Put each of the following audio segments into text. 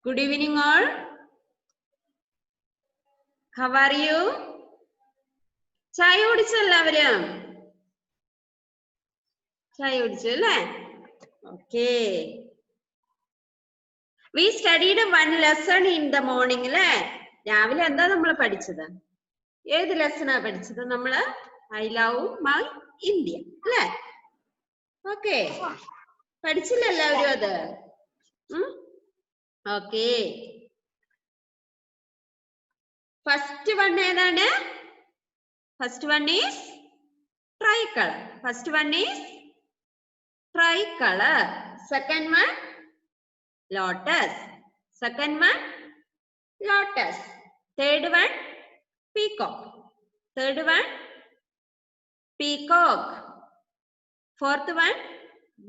Good evening all. How are you? ചായ കുടിച്ചോ എല്ലാവരും? ചായ കുടിച്ചു അല്ലേ? Okay. We studied one lesson in the morning അല്ലേ? രാവിലെ എന്താ നമ്മൾ പഠിച്ചത്? ഏത് ലെസണാ പഠിച്ചത് നമ്മള്? I love my India അല്ലേ? Okay. പഠിച്ചില്ല എല്ലാവരും അത്? Okay. First one ഏതാണ്? First one is tricolor. First one is tricolor. Second one lotus. Second one lotus. Third one peacock. Third one peacock. Fourth one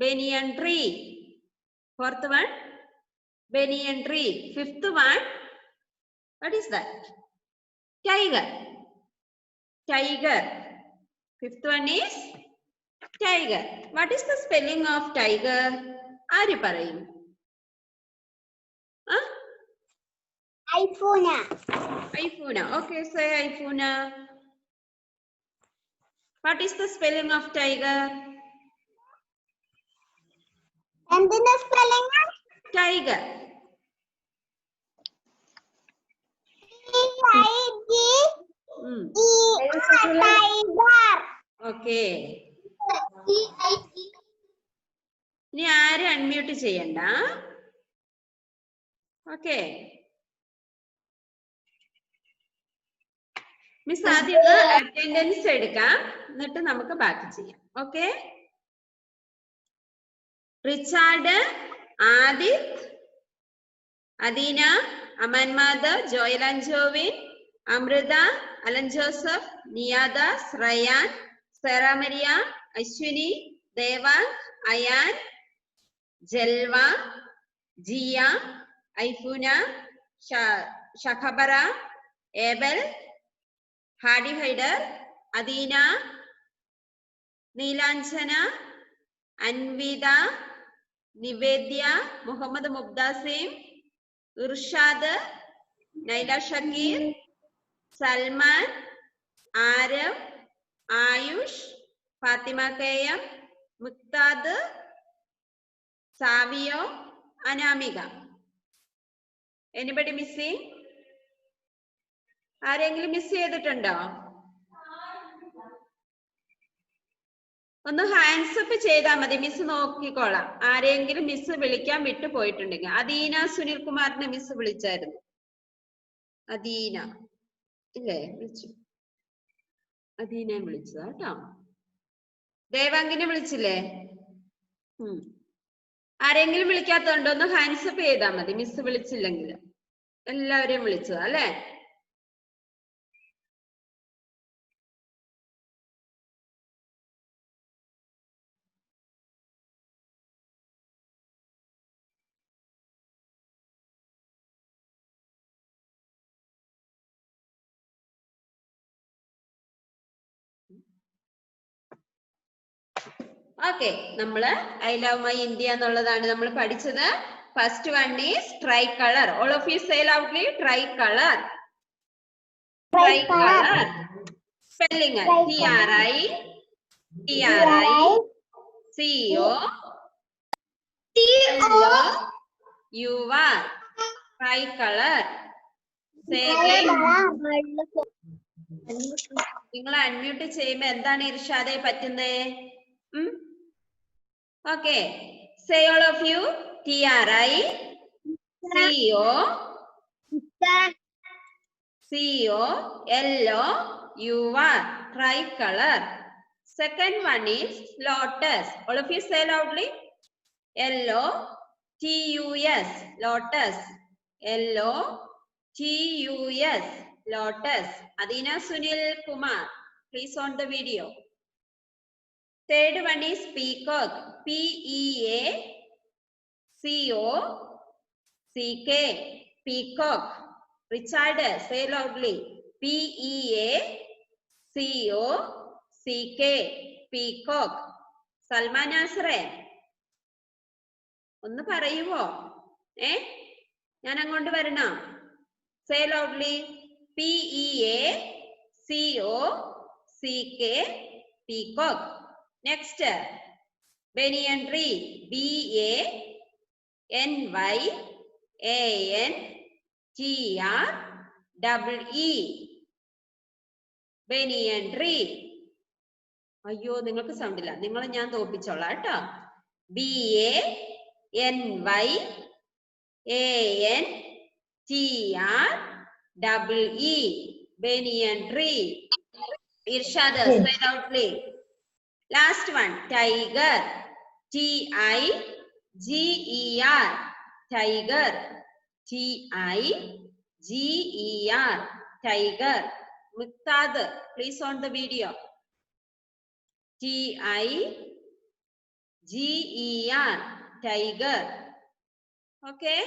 banyan tree. Fourth one banyan tree. Fifth one, what is that? Tiger. Tiger. Fifth one is tiger. What is the spelling of tiger? ആര് പറയും? Ifuna. Ifuna. Okay, say Ifuna. What is the spelling of tiger? എന്തിന്റെ spelling? Tiger. Tiger. Okay. ഇനി ആരും unmute ചെയ്യണ്ട. Okay. Miss ആദ്യം attendance എടുക്കാം, എന്നിട്ട് നമുക്ക് ബാക്കി ചെയ്യാം. Okay. Richard, Adith, Adeena, Aman Madhav, Joel Anjovin, Amritha, Alan Joseph, Niyadas, Rayan, Sera Maria, Ashwini, Devang, Ayan, Jalva, Jiya, Aifuna, Shakhabara, Abel, Hadi Haider, Adeena, Neelanjana, Anvitha, Nivedya, Muhammad Mubdasim, Irshad, Naila Shakeer, Salman, Aarav, Ayush, Fathima Keyam, Mukthad, Savio, Anamika. Anybody missing? ആരെങ്കിലും മിസ് ചെയ്തിട്ടുണ്ടോ? ഒന്ന് ഹാൻഡ്സ് അപ്പ് ചെയ്താൽ മതി, മിസ് നോക്കിക്കോളാം. ആരെങ്കിലും മിസ് വിളിക്കാൻ വിട്ടു പോയിട്ടുണ്ടെങ്കിൽ. അദീന സുനിൽ കുമാറിനെ മിസ് വിളിച്ചായിരുന്നു. അദീന ഇല്ലേ? വിളിച്ചു. അദീനെ വിളിച്ചതാ കേട്ടോ. ദേവാങ്കിനെ വിളിച്ചില്ലേ? ആരെങ്കിലും വിളിക്കാത്തതുണ്ടോ? ഒന്ന് ഹാൻഡ്സ് അപ്പ് ചെയ്താൽ മതി, മിസ് വിളിച്ചില്ലെങ്കിൽ. എല്ലാവരെയും വിളിച്ചതാ അല്ലേ? ഓക്കെ, നമ്മള് ഐ ലവ് മൈ ഇന്ത്യ എന്നുള്ളതാണ് നമ്മൾ പഠിച്ചത്. First one is tricolour. All of you say loudly tricolour. Tricolour. Spelling TRI COLOUR. Tricolour. നിങ്ങൾ അൺമ്യൂട്ട് ചെയ്യുമ്പോ എന്താണ് ഇർഷാദെ പറ്റുന്നേ? Okay, say all of you TRI COLOUR. Tricolor. Second one is lotus. All of you say loudly. LOTUS. Lotus. LOTUS. Lotus. Adina Sunil Kumar, please on the video. Third one is peacock. PEACOCK. Peacock. Richard, say loudly. PEACOCK. Peacock. Salman Asre. ഒന്ന് പറയുവോ? ഞാൻ അങ്ങോട്ട് വരണോ? Say loudly. P-E-A-C-O-C-K, peacock. Next, banyan tree. B-A-N-Y-A-N-T-R-E-E. Banyan tree. അയ്യോ, നിങ്ങൾക്ക് sound ഇല്ല. നിങ്ങൾ ഞാൻ തോപ്പിച്ചോളാം കേട്ടോ. B-A-N-Y-A-N-T-R-E-E. Banyan tree. Irshad, say loudly. Last one, tiger. T-I-G-E-R. Tiger. T-I-G-E-R. Tiger. Muktad, please on the video. T-I-G-E-R. Tiger. Okay?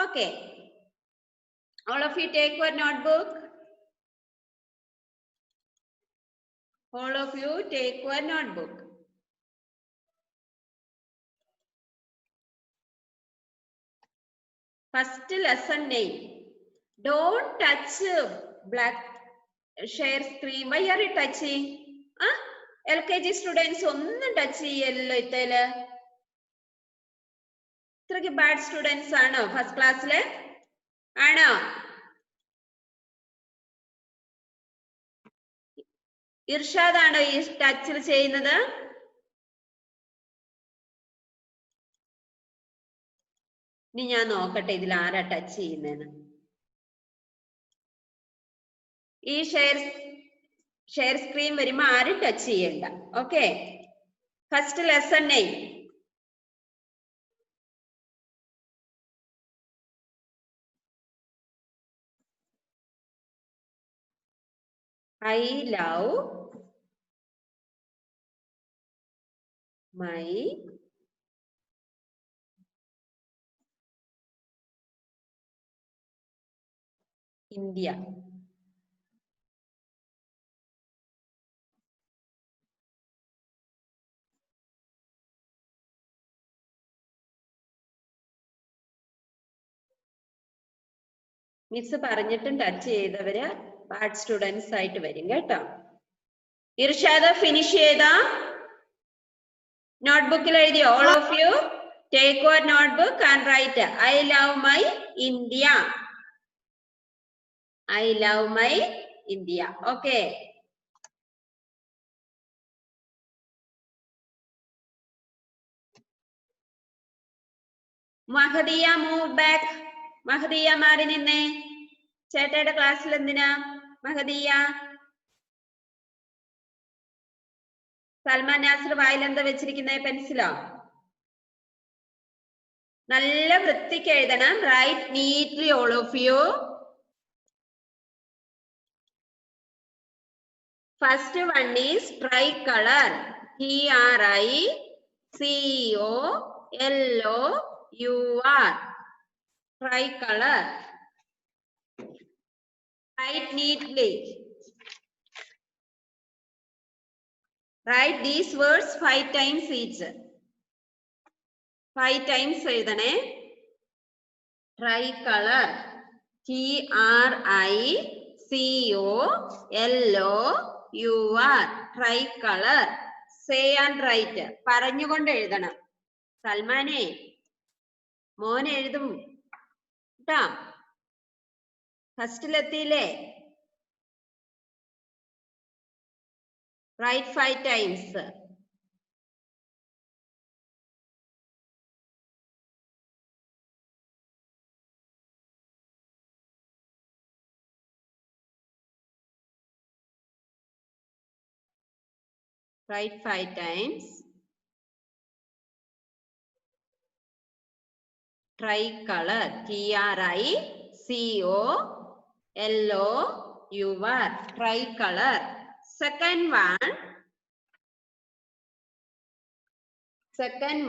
Okay. All of you take your notebook. All of you take your notebook. First lesson name. Don't touch black share screen. Why are you touching? LKG students ഒന്നും touch ചെയ്യല്ലോ ഇത്തേല്. ഇത്രയ്ക്ക് bad students ആണോ first ക്ലാസ്സില്? ആണോ? ഇർഷാദ് ആണോ ഈ ടച്ചിൽ ചെയ്യുന്നത്? ഇനി ഞാൻ നോക്കട്ടെ ഇതിൽ ആരാ ടച്ച് ചെയ്യുന്നതെന്ന്. ഈ ഷെയർ സ്ക്രീൻ വരുമ്പോ ആരും ടച്ച് ചെയ്യണ്ട. Okay, first lesson name. I love my India. Miss പറഞ്ഞിട്ടും ടച്ച് ചെയ്തവര് ബാഡ് സ്റ്റുഡൻസ് ആയിട്ട് വരും കേട്ടോ. ഇർഷാദ് ഫിനിഷ് ചെയ്ത നോട്ട്ബുക്കിൽ എഴുതിയോ? All of you take your notebook and write I love my India. I love my India. Okay, Mahdiya move back. Mahdiya മാറി നിന്നേ. ചേട്ടയുടെ ക്ലാസ്സിൽ എന്തിനാ മഹദിയ? സൽമാൻ നാസർ വായിലെന്താ വെച്ചിരിക്കുന്നത്? പെൻസിലോ? നല്ല വൃത്തിക്ക് എഴുതണം. Write neatly all of you. First one is tricolour. TRICOLOUR. Tricolor. Write neatly. Write these words 5 times each. 5 times എഴുതണേ. Tricolor. TRICOLOUR. Tricolor. Say and write. പറഞ്ഞുകൊണ്ട് എഴുതണം. സൽമാനെ മോനെ എഴുതും കേട്ടാ. ഫസ്റ്റിലെത്തിയില്ലേ? Write 5 times. Write 5 times. Tricolor. TRICOLOUR. Tricolor. Second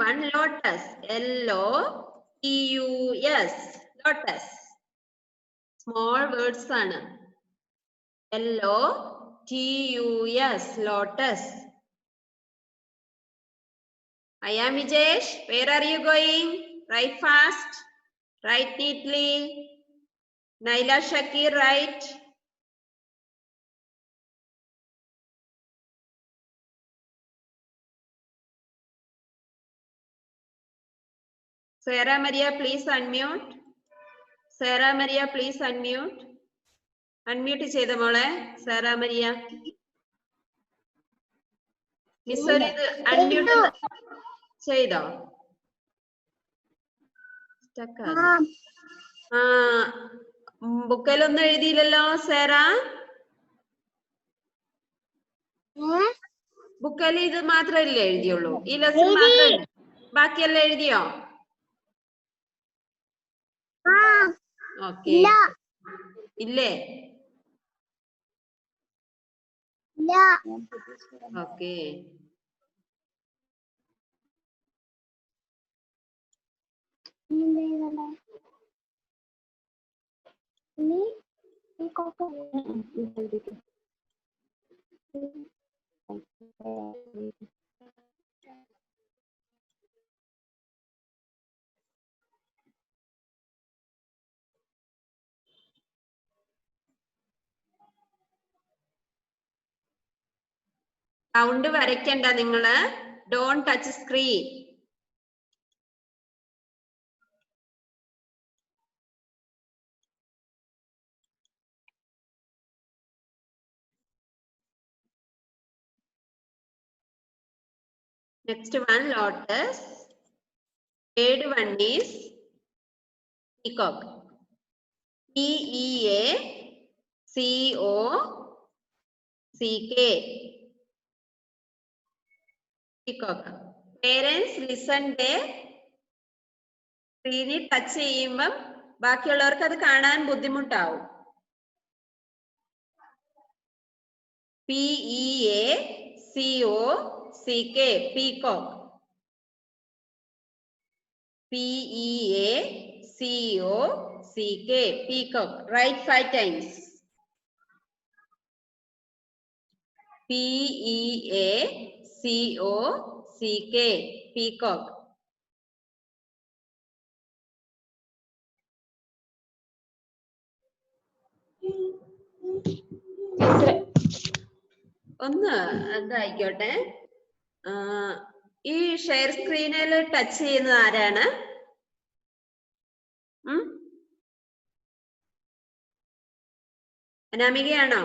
one lotus. LOTUS. Lotus. Small words ആണ്. LOTUS. Lotus. I am Vijesh. Where are you going? Write fast. Write neatly. Naila Shakir, write. Sarah Maria, please unmute. Sarah Maria, please unmute. Unmute ചെയ്ത മോളെ Sarah Maria. Miss ഒരു ഇത് unmute ചെയ്തോ? Stuck ആണ്. ബുക്കിലൊന്നും എഴുതിയില്ലല്ലോ സേറ. ബുക്കിൽ ഇത് മാത്രമല്ലേ എഴുതിയുള്ളൂ? ഈ ലെസൺ മാത്രമേ ബാക്കിയെല്ലാം എഴുതിയോ? ഓക്കെ. ഇല്ലേ? ഓക്കെ. സൗണ്ട് വരയ്ക്കണ്ട നിങ്ങള്. Don't touch screen. Next one, lotus. Third one is peacock. P-E-A-C-O-C-K. Peacock. Parents listen there. സ്ക്രീനിൽ ടച്ച് ചെയ്യുമ്പം ബാക്കിയുള്ളവർക്ക് അത് കാണാൻ ബുദ്ധിമുട്ടാവും. P-E-A-C-O-C-K. Peacock. P-E-A-C-O-C-K. Peacock. Write 5 times. P-E-A-C-O-C-K. Peacock. ഒന്ന് എന്തായിക്കോട്ടെ. ഈ ഷെയർ സ്ക്രീനിൽ ടച്ച് ചെയ്യുന്നത് ആരാണ്? അനാമികയാണോ?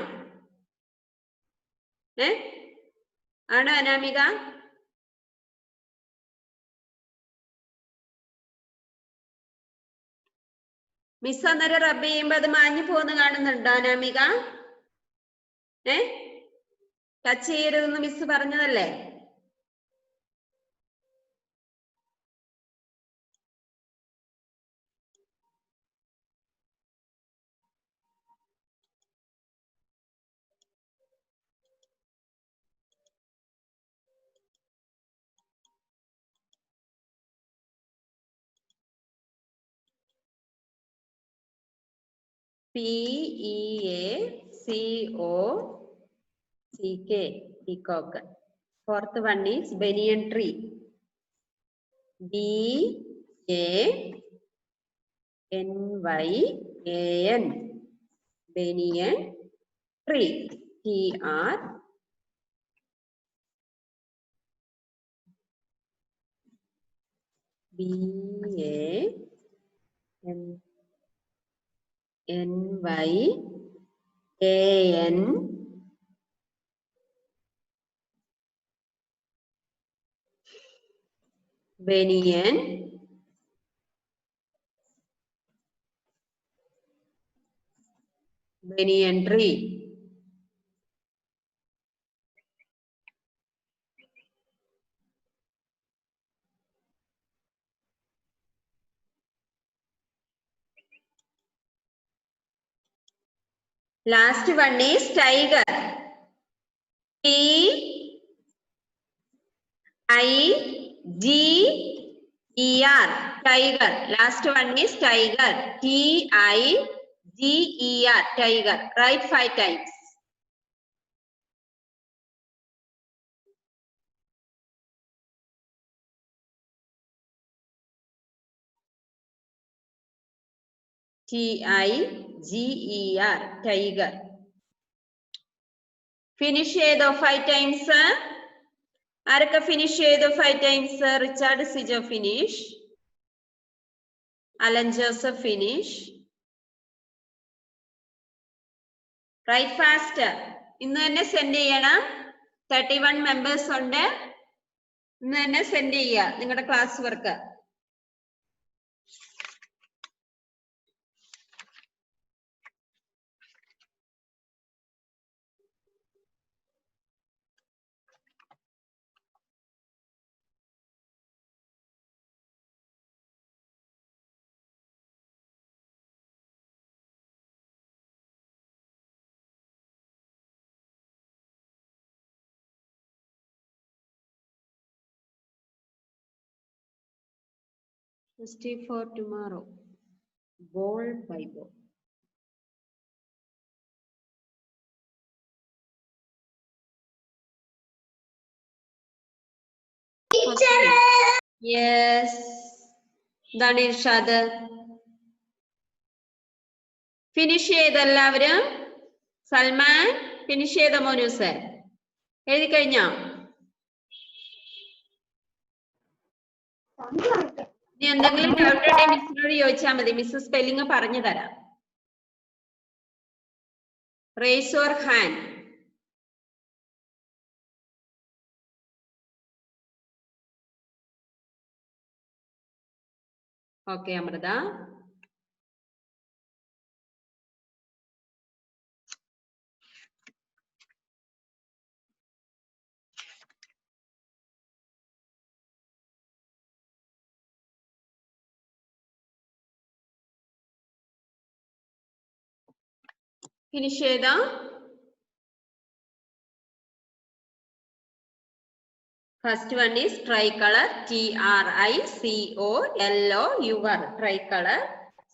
ആണോ അനാമിക? മിസ് അന്നേരം റബ്ബ് ചെയ്യുമ്പോ അത് മാഞ്ഞു പോകുന്ന കാണുന്നുണ്ടോ അനാമിക? ടച്ച് ചെയ്യരുതെന്ന് മിസ് പറഞ്ഞതല്ലേ? P-E-A-C-O-C-K. Peacock. Fourth one is banyan tree. B-A-N-Y-A-N. Banyan tree. T-R. B-A-N-Y-A-N. Banyan. Banyan tree. Last one is tiger. T-I-G-E-R. Tiger. Last one is tiger. T-I-G-E-R. Tiger. Write 5 times. TIGER, tiger. Finish ചെയ്തോ 5 times. ആരൊക്കെ finish ചെയ്തു 5 times? Richard Sijo finish. Alan Joseph finish. Write fast. ഇന്ന് തന്നെ send ചെയ്യണം. 31 members ഉണ്ട്. ഇന്ന് തന്നെ send ചെയ്യുക നിങ്ങളുടെ class work. Stay for tomorrow. Ball by ball. Teacher. Yes. Done Irshad. Finish ചെയ്ത എല്ലാവരും. സൽമാൻ ഫിനിഷ് ചെയ്ത മോനൂസ് എഴുതി കഴിഞ്ഞോ? ഇനി എന്തെങ്കിലും ഡൗട്ട് ഉണ്ടെങ്കിൽ മിസ്സിനോട് ചോദിച്ചാൽ മതി. മിസ് സ്പെല്ലിംഗ് പറഞ്ഞു തരാം. Raise your hand. Okay Amrita. Finish ചെയ്തോ? First one is tricolor, TRICOLOUR, tricolor.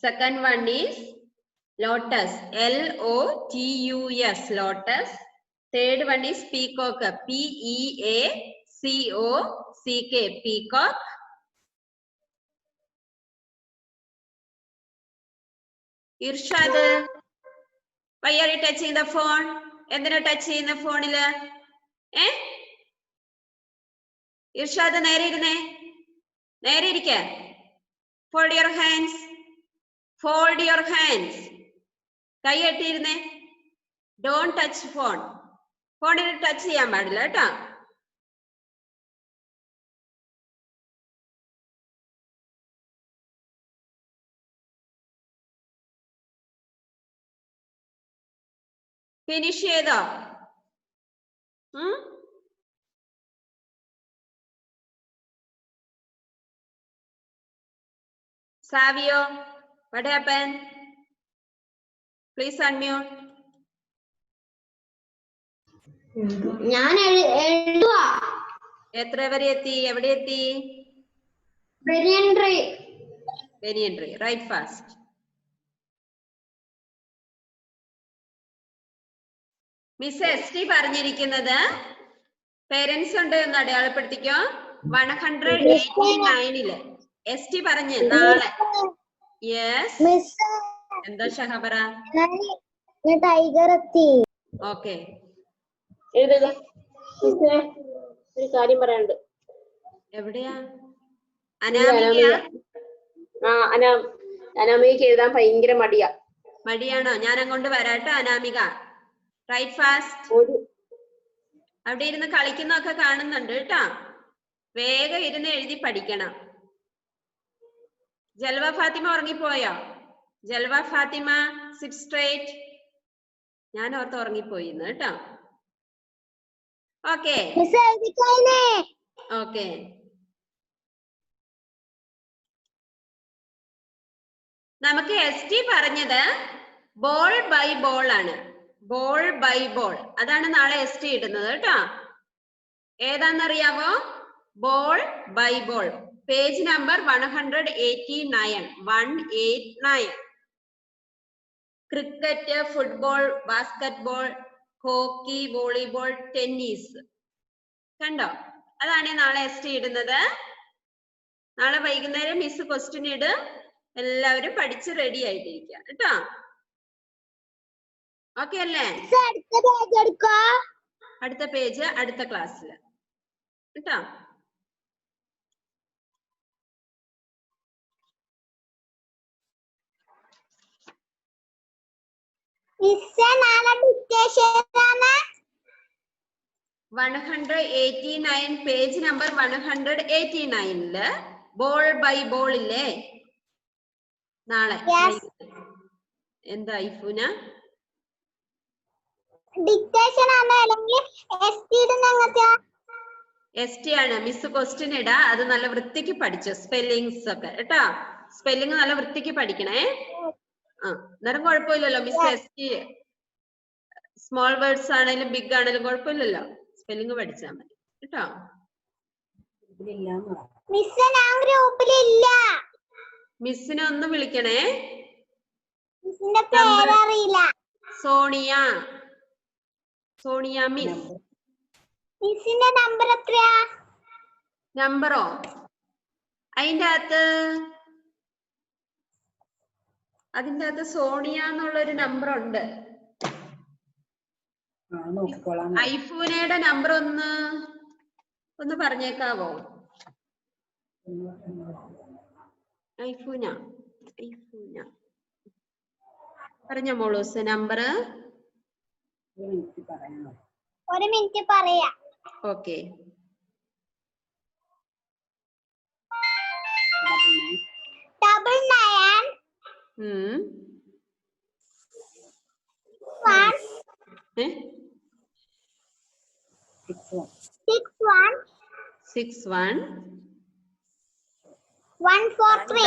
Second one is lotus, LOTUS, lotus. Third one is peacock, PEACOCK, peacock. Irshad, why are you touching the phone? എന്തിനാ touch ചെയ്യുന്ന ഫോണില്? ഇർഷാദ് നേരെ ഇരുന്നേ. നേരെ ഇരിക്ക. Fold your hands. Fold your hands. കൈ കെട്ടിയിരുന്നേ. Don't touch phone. ഫോണിൽ ടച്ച് ചെയ്യാൻ പാടില്ല കേട്ടോ. ഫിനിഷ് ചെയ്തോ? Savio, what happened? Please unmute. ഞാൻ എഴുതുവാ. എത്ര വരെ എത്തി? എവിടെ എത്തി? Banyan tree. Right fast. Miss ST പറഞ്ഞിരിക്കുന്നത് പേരൻസ് ഉണ്ട് എന്ന് അടയാളപ്പെടുത്തിക്കോ. 189 എസ്റ്റി പറഞ്ഞ് നാളെ. യെസ്. എന്താ ഷഹബറ? ടൈഗർ എത്തി. ഓക്കെ. ഒരു കാര്യം പറയാനുണ്ട്. എവിടെയാ? അനാമിക. അനാമികക്ക് എഴുതാൻ ഭയങ്കര മടിയാ. മടിയാണോ? ഞാൻ അങ്ങോട്ട് വരാട്ടോ അനാമിക. Right fast. അവിടെ ഇരുന്ന് കളിക്കുന്നൊക്കെ കാണുന്നുണ്ട് കേട്ടോ. വേഗം ഇരുന്ന് എഴുതി പഠിക്കണം. ജൽവ ഫാത്തിമ ഉറങ്ങിപ്പോയോ? Jalva Fathima, sit straight. ഞാൻ ഓർത്ത് ഉറങ്ങിപ്പോയിന്ന് കേട്ടോ. Okay okay. നമുക്ക് എസ് ടി പറഞ്ഞത് ബോൾ ബൈ ബോൾ ആണ്. ബോൾ ബൈ ബോൾ, അതാണ് നാളെ എസ് ടി ഇടുന്നത് കേട്ടോ. ഏതാന്നറിയാവോ? Ball by ball. Page number 189. Cricket, football, basketball, hockey, volleyball, tennis. കണ്ടോ? അതാണ് നാളെ എസ് ടി ഇടുന്നത്. നാളെ വൈകുന്നേരം മിസ് ക്വസ്റ്റ്യൻ ഇടും. എല്ലാവരും പഠിച്ച് റെഡി ആയിട്ടിരിക്കുക കേട്ടോ. ഓക്കെ അല്ലേ? അടുത്ത പേജ് അടുത്ത ക്ലാസ്സിൽ കേട്ടോ. മിസ്സേ നാളെ ഡിക്റ്റേഷനാണ് 189 page number 189 ball by ball ഇല്ലേ നാളെ? എന്താ ഐഫൂന? ഡിക്റ്റേഷൻ ആണ് അല്ലെങ്കിൽ എസ്ടി ഇടുന്നങ്ങത്തെ? എസ്ടി ആണ്. മിസ് ക്വസ്റ്റ്യൻ ഇടാ, അത് നല്ല വൃത്തിക്ക് പഠിച്ചോ. സ്പെല്ലിങ്സ് ഒക്കെ കേട്ടോ. സ്പെല്ലിംഗ് നല്ല വൃത്തിക്ക് പഠിക്കണേ. അന്നേരം കുഴപ്പമില്ലല്ലോ. മിസ് എസ്ടി സ്മോൾ വേർഡ്സ് ആണെങ്കിലും ബിഗ് ആണെങ്കിലും കുഴപ്പമില്ലല്ലോ. സ്പെല്ലിംഗ് പഠിച്ചാൽ മതി കേട്ടോ. മിസ്സേ ഞാൻ ഗ്രൂപ്പിലില്ല. മിസ്സിനെ ഒന്ന് വിളിക്കണേ. മിസ്സിന്റെ പേരറിയില്ല. സോണിയ. സോണിയ മിസ്. മിസ്സിന്റെ നമ്പർ എത്രയാ? നമ്പറോ? അതിന്റെ അകത്ത് സോണിയ എന്നുള്ളൊരു നമ്പർ ഉണ്ട്. ഐഫൂനയുടെ നമ്പർ ഒന്ന് പറഞ്ഞേക്കാവോ? ഐഫൂന പറഞ്ഞ മോളൂസ് നമ്പർ. ഒരു മിനിറ്റ് പറയാ. ഓക്കെ. 61 143.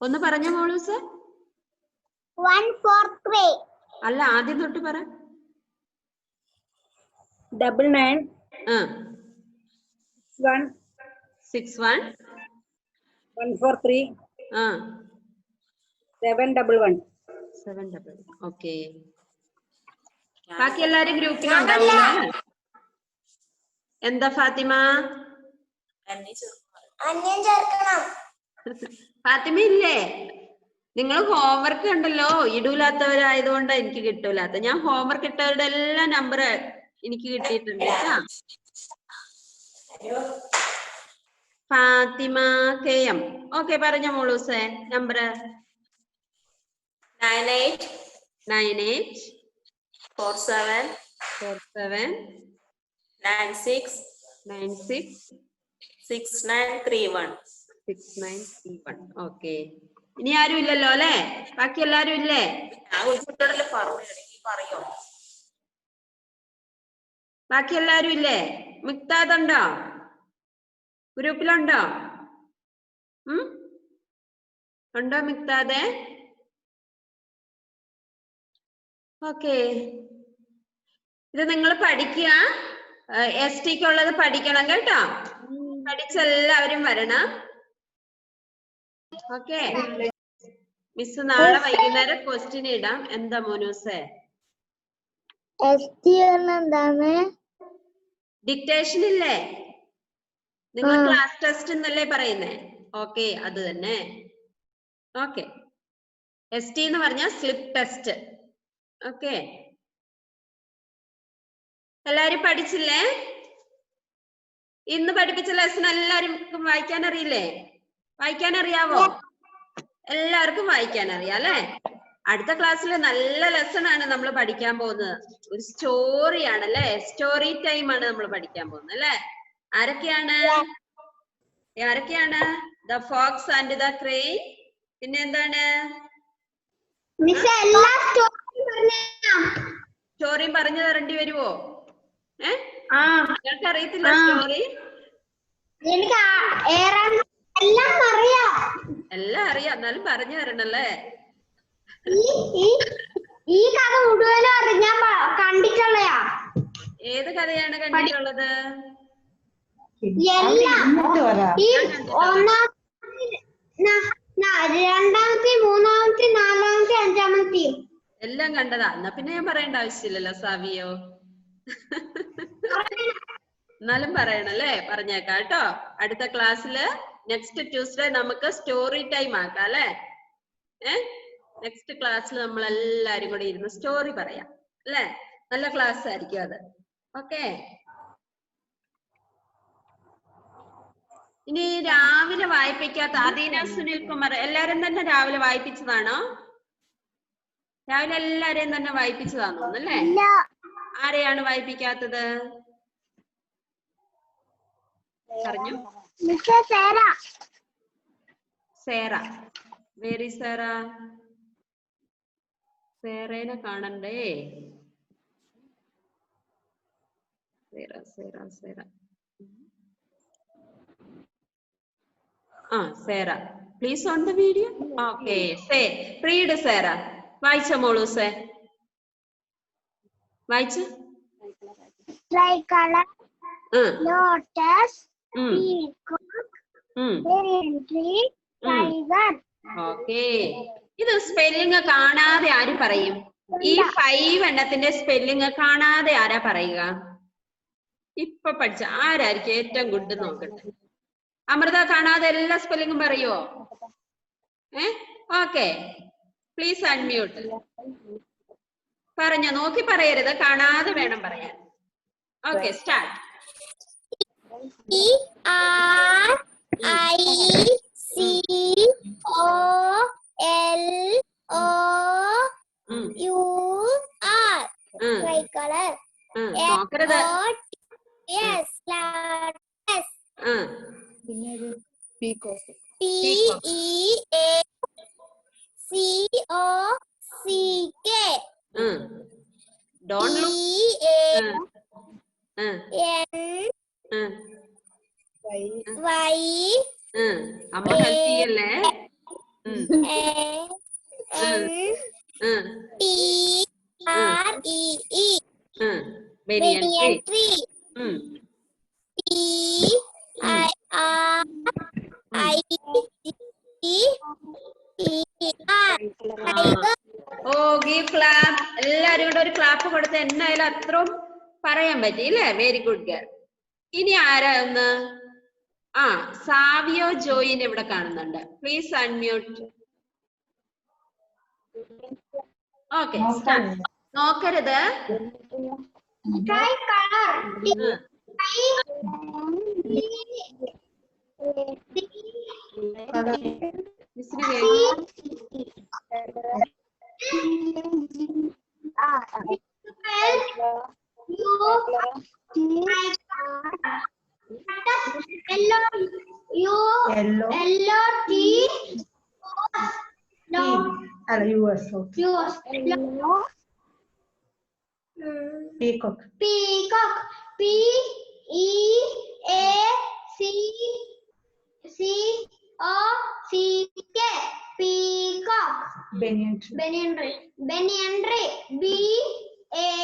ഒന്ന് പറഞ്ഞ മോളൂസ്. 143 അല്ല, ആദ്യം തൊട്ട് പറ. 99 61 143 711. ഓക്കെ. ബാക്കി എല്ലാരും ഗ്രൂപ്പിലുണ്ടാവില്ല. എന്താ ഫാത്തിമ? അന്യം ചേർക്കണം. ഫാത്തിമ ഇല്ലേ? നിങ്ങൾ ഹോംവർക്ക് ഉണ്ടല്ലോ, ഇടൂലാത്തവരായതുകൊണ്ട് എനിക്ക് കിട്ടൂലാത്ത. ഞാൻ ഹോംവർക്ക് ഇട്ടവരുടെ എല്ലാ നമ്പർ എനിക്ക് കിട്ടിയിട്ടുണ്ട് കേട്ടാ. ഫാത്തിമ KM. ഓക്കെ, പറഞ്ഞ മോളൂസേ നമ്പർ. 98 47 96 6931. ഓക്കെ. ഇനി ആരും ഇല്ലല്ലോ അല്ലെ? ബാക്കി എല്ലാരും ഇല്ലേ? ബാക്കി എല്ലാരും ഇല്ലേ? മിക്താദ് ഉണ്ടോ? ഗ്രൂപ്പിലുണ്ടോ? ഉണ്ടോ മിക്താദേ? ഓക്കെ. ഇത് നിങ്ങൾ പഠിക്കുക. ST ക്കുള്ളത് പഠിക്കണം കേട്ടോ. പഠിച്ചെല്ലാവരും വരണം. ഓക്കെ. മിസ് നാളെ വൈകുന്നേരം ക്വസ്റ്റ്യൻ ഇടാം. എന്താ മോനൂസേ? എന്താണ്? ഡിക്റ്റേഷൻ ഇല്ലേ? നിങ്ങൾ ക്ലാസ് ടെസ്റ്റ് എന്നല്ലേ പറയുന്നേ? ഓക്കെ, അത് തന്നെ. ഓക്കെ. ST എന്ന് പറഞ്ഞാൽ സ്ലിപ്പ് ടെസ്റ്റ്. ഓക്കെ. എല്ലാരും പഠിച്ചില്ലേ? ഇന്ന് പഠിപ്പിച്ച ലെസൺ എല്ലാരും വായിക്കാൻ അറിയില്ലേ? വായിക്കാൻ അറിയാവോ? എല്ലാവർക്കും വായിക്കാൻ അറിയാം അല്ലെ? അടുത്ത ക്ലാസ്സിൽ നല്ല ലെസൺ ആണ് നമ്മൾ പഠിക്കാൻ പോകുന്നത്. ഒരു സ്റ്റോറി ആണ് അല്ലെ? സ്റ്റോറി ടൈം ആണ് നമ്മൾ പഠിക്കാൻ പോകുന്നത് അല്ലെ? ആരൊക്കെയാണ്? The fox and the crane. പിന്നെ എന്താണ്? സ്റ്റോറിയും പറഞ്ഞു തരേണ്ടി വരുവോ? നിങ്ങൾക്ക് അറിയത്തില്ല സ്റ്റോറി? എല്ലാം അറിയാം, എന്നാലും പറഞ്ഞു തരണല്ലേ? ഈ കഥ മുഴുവനും ഞാൻ കണ്ടിട്ടുള്ളയാ. ഏത് കഥയാണ് കണ്ടിട്ടുള്ളത്? രണ്ടാമത്തെ, മൂന്നാമത്തെ, നാലാമത്തെ, അഞ്ചാമത്തെ എല്ലാം കണ്ടതാ. എന്നാ പിന്നെ ഞാൻ പറയേണ്ട ആവശ്യമില്ലല്ലോ സാവിയോ. എന്നാലും പറയണല്ലേ? പറഞ്ഞേക്കാം കേട്ടോ. അടുത്ത ക്ലാസ്സില് നെക്സ്റ്റ് ട്യൂസ്ഡേ നമുക്ക് സ്റ്റോറി ടൈം ആക്കാം അല്ലെ? നെക്സ്റ്റ് ക്ലാസ്സിൽ നമ്മൾ എല്ലാരും കൂടെ ഇരുന്ന് സ്റ്റോറി പറയാം അല്ലെ? നല്ല ക്ലാസ് ആയിരിക്കും അത്. ഓക്കെ. ഇനി രാവിലെ വായിപ്പിക്കാത്ത അദീന സുനിൽകുമാർ എല്ലാരും തന്നെ രാവിലെ വായിപ്പിച്ചതാണോ? രാവിലെ എല്ലാരെയും തന്നെ വായിപ്പിച്ചതാണോ അല്ലേ? ആരെയാണ് വായിപ്പിക്കാത്തത്? പറഞ്ഞു. സേറ. വേറി സേറ? സേറേനെ കാണണ്ടേ? Sera Sera Sera. Sera please on the video. Okay. Read Sera. വായിച്ച മോളൂ സേ. വായിച്ചു. Tricolor, lotus, peacock, tree, tiger. Okay. ഇത് സ്പെല്ലിംഗ് കാണാതെ ആര് പറയും? ഈ 5 എണ്ണത്തിന്റെ സ്പെല്ലിംഗ് കാണാതെ ആരാ പറയുക? ഇപ്പൊ പഠിച്ച ആരായിരിക്കും ഏറ്റവും ഗുഡ് നോക്കട്ടെ. അമൃത കാണാതെ എല്ലാ സ്പെല്ലിംഗും പറയുവോ? ഓക്കെ. Please unmute. പറഞ്ഞോ, നോക്കി പറയരുത്, കാണാതെ വേണം പറയാൻ. Okay, start. Tricolor. നോക്കരുത്. Peacock. P-E-A-C-O-C-K. Don't look. അമ്മ ഹെൽപ്പ് ചെയ്യല്ലേ? Banyan tree. Give clap. എല്ലാരും കൂടെ ഒരു ക്ലാപ്പ് കൊടുത്ത് എന്നായാലും അത്രയും പറയാൻ പറ്റി അല്ലേ? Very good girl. ഇനി ആരാ ഒന്ന്? സാവിയോ ജോയിനെ ഇവിടെ കാണുന്നുണ്ട്. Please unmute. ഓക്കെ, നോക്കരുത്. Peacock. Peacock. P-E-A-C-C-O-C-K. Peacock. Banyan tree. Banyan tree. B-A-N-Y-A-N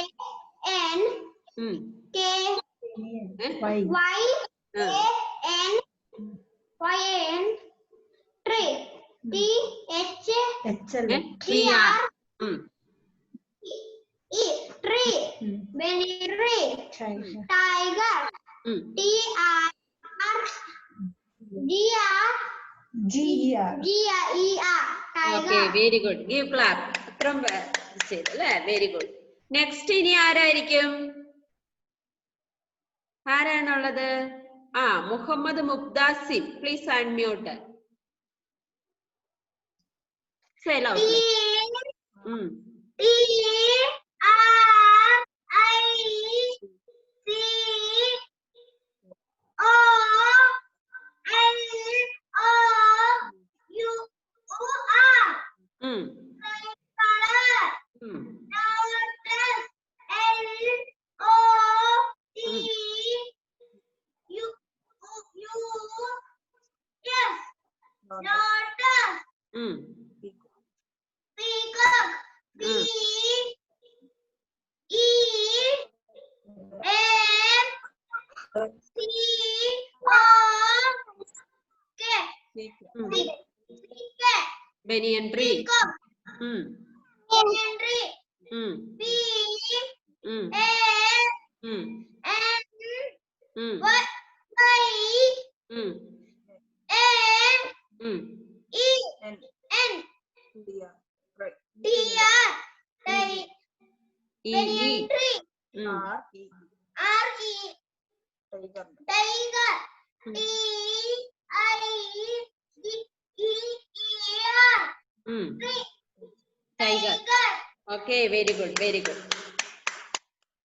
tree. T-H-R. Tree. Banyan tree. Tiger. T-I-R-G-R. Okay, very good. Give clap. അത്രയും ചെയ്തല്ലേ? Very good. നെക്സ്റ്റ് ഇനി ആരായിരിക്കും? ആരാണുള്ളത്? Muhammad Mubdasim. Please unmute. Say loudly. Peacock. Banyan tree. Banyan tree. B-A-N-Y-A E N Deer. Right. Deer E tree R-E. R E Tiger. tiger T I G E R Tiger. Okay, very good, very good.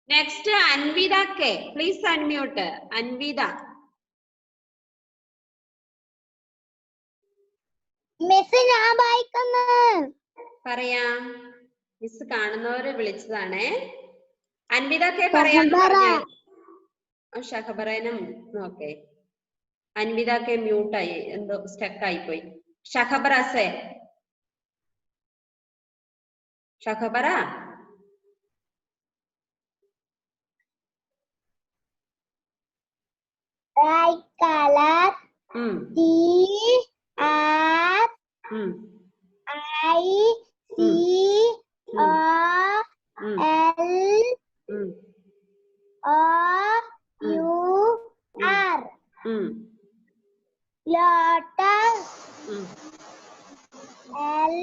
Next, Anvida K. Please unmute. Anvida. Miss ഞാൻ വായിക്കുന്നു പറയാം. Miss കാണുന്നവരെ വിളിച്ചതാണേ. Anvitha K പറയാന്ന് ഷഹബറേനും okay. Anvitha K മ്യൂട്ടായി, എന്തോ stuck ആയിപ്പോയി. ഷഹബറസെ ഷഹബറ color T R I C O L O U R lotus L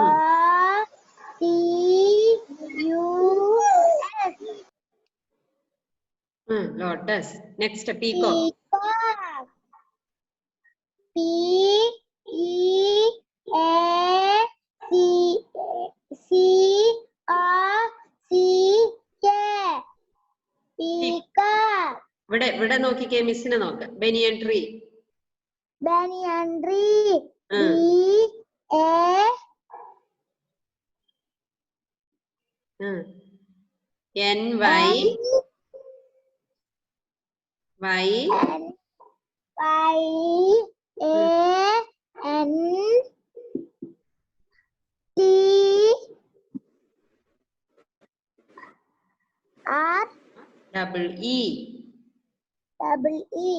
O T U S lotus. Next, peacock. P E A C C O C K peacock. ഇവിടെ നോക്കിക്കേ, മിസ്സിനെ നോക്ക്. ബനിയൻ tree. Banyan tree B A N Y Y N Y A N T R double E. double E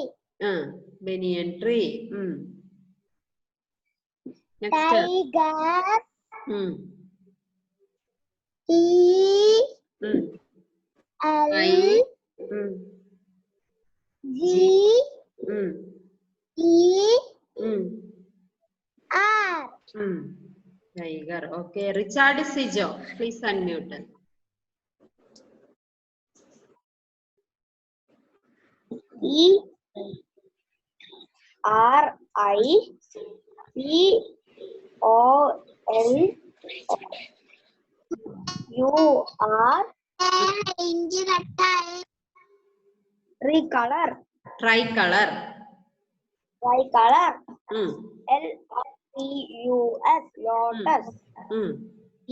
Banyan tree. Next. tiger T L G E R Tiger. Okay. Richard Sijo, please unmute. E R I C O L U R Tricolor Tricolor. Tricolor L O T U S lotus T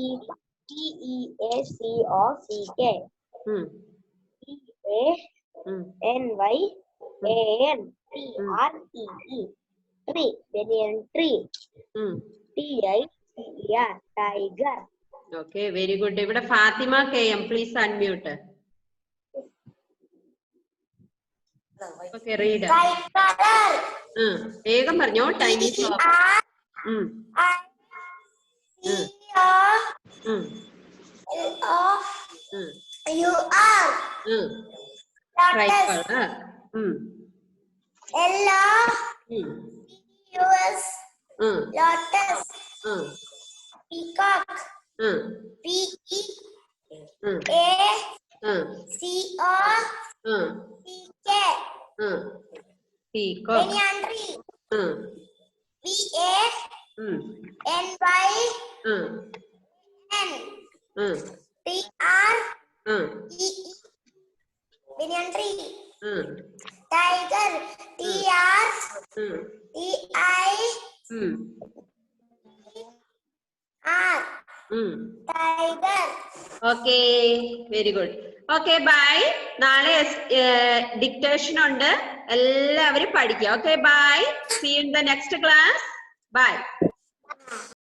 E A C O C K T A N Y A N T R E E tree banyan tree T I C E R tiger. Okay, very good. ഇവിടെ Fathima KM, please unmute. Okay, read. Tricolor വേഗം പറഞ്ഞോ, time is of. Tricolor. L-O-T-U-S lotus peacock P-E-A-C-O-C-K Peacock. banyan tree B-A-N-Y-N T-R-E-E banyan tree tiger T-R-E-I-R tiger. Okay, very good. Okay, bye. നാളെ dictation ഉണ്ട്, എല്ലാവരും പഠിക്കുക. Okay, bye. See you in the next class. Bye.